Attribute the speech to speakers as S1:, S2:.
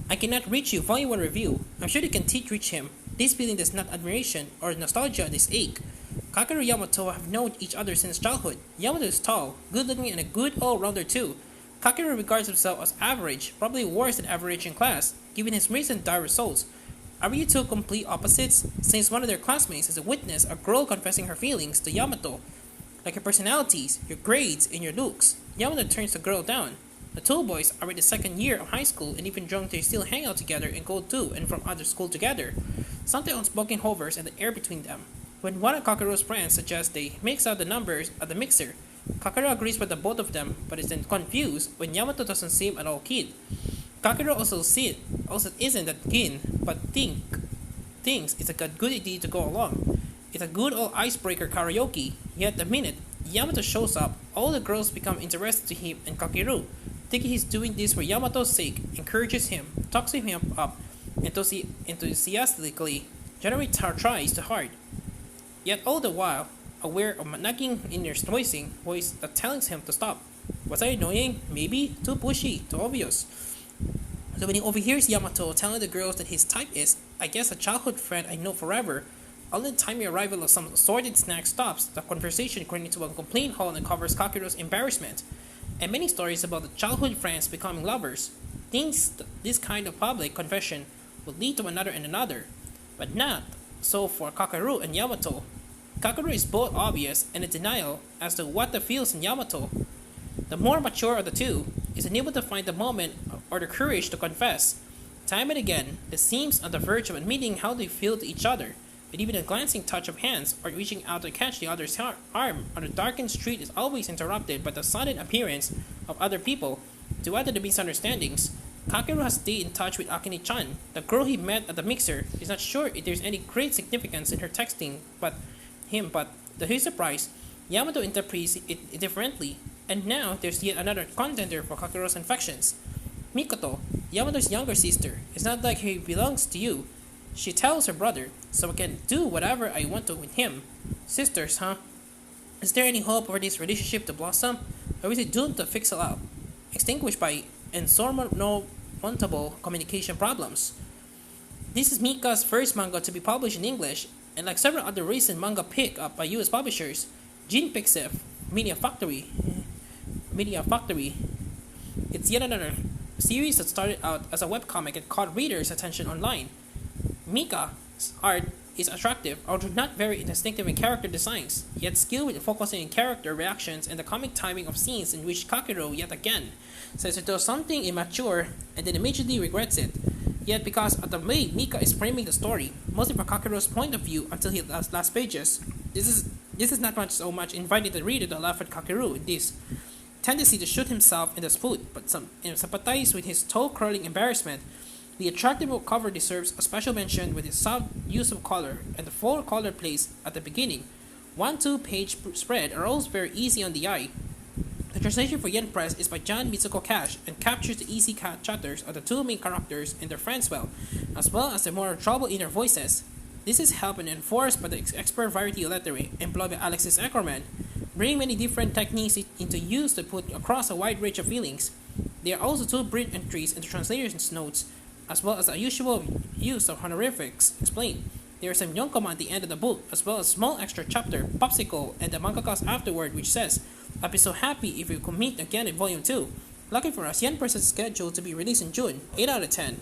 S1: I cannot reach you, Volume 1 review. I'm sure you can reach him. This feeling does not admiration or nostalgia, this ache. Kakeru and Yamato have known each other since childhood. Yamato is tall, good looking, and a good all-rounder too. Kakeru regards himself as average, probably worse than average in class, given his recent dire results. Are you two complete opposites? Since one of their classmates is a witness a girl confessing her feelings to Yamato. Like your personalities, your grades, and your looks. Yamato turns the girl down. The two boys are in the second year of high school and even drunk they still hang out together and go to and from other school together. Something unspoken hovers in the air between them. When one of Kakeru's friends suggests they mix out the numbers at the mixer, Kakeru agrees with the both of them but is then confused when Yamato doesn't seem at all keen. Kakeru also isn't that keen but thinks it's a good idea to go along. It's a good old icebreaker karaoke, yet the minute Yamato shows up, all the girls become interested to him and Kakeru, thinking he's doing this for Yamato's sake, encourages him, talks him up, enthusiastically, generally tries too hard. Yet all the while, aware of a nagging inner voice that tells him to stop. Was I annoying? Maybe? Too pushy? Too obvious? So when he overhears Yamato telling the girls that his type is, I guess, a childhood friend I know forever, only the timely arrival of some assorted snack stops the conversation going into a complete hall and covers Kakeru's embarrassment, and many stories about the childhood friends becoming lovers. Thinks this kind of public confession would lead to another and another, but not so for Kakeru and Yamato. Kakeru is both obvious and in denial as to what the feels in Yamato. The more mature of the two is unable to find the moment or the courage to confess. Time and again, they seems on the verge of admitting how they feel to each other, but even a glancing touch of hands or reaching out to catch the other's arm on a darkened street is always interrupted by the sudden appearance of other people. To add to the misunderstandings, Kakeru has stayed in touch with Akane-chan, the girl he met at the mixer. Is not sure if there's any great significance in her texting but to his surprise, Yamato interprets it differently, and now there's yet another contender for Kakeru's affections. Mikoto, Yamato's younger sister, is not like he belongs to you. She tells her brother, so I can do whatever I want to with him. Sisters, huh? Is there any hope for this relationship to blossom, or is it doomed to fizzle out, extinguished by insurmountable communication problems? This is Mika's first manga to be published in English, and like several other recent manga picked up by US publishers, Jin Pixiv, Media Factory, it's yet another series that started out as a webcomic and caught readers' attention online. Mika's art is attractive, although not very distinctive in character designs, yet skilled with focusing on character reactions and the comic timing of scenes in which Kakeru yet again says it does something immature and then immediately regrets it. Yet because of the way Mika is framing the story, mostly from Kakeru's point of view until his last pages, this is not much so much inviting the reader to laugh at Kakeru in this tendency to shoot himself in the foot, but sympathize with his toe-curling embarrassment. The attractive cover deserves a special mention with its soft use of color and the 4 color plays at the beginning. 1-2 page spread are always very easy on the eye. The translation for Yen Press is by John Mitsuko Cash and captures the easy chatters of the 2 main characters and their friends well, as well as the more troubled inner voices. This is helped and enforced by the expert variety lettering employed by Alexis Eckerman, bringing many different techniques into use to put across a wide range of feelings. There are also 2 brief entries in the translator's notes, as well as the usual use of honorifics explained. There is some yonkoma at the end of the book, as well as a small extra chapter, Popsicle, and the mangaka's afterword which says, I'll be so happy if we could meet again in Volume 2. Lucky for us, Yen Press is scheduled to be released in June, 8 out of 10.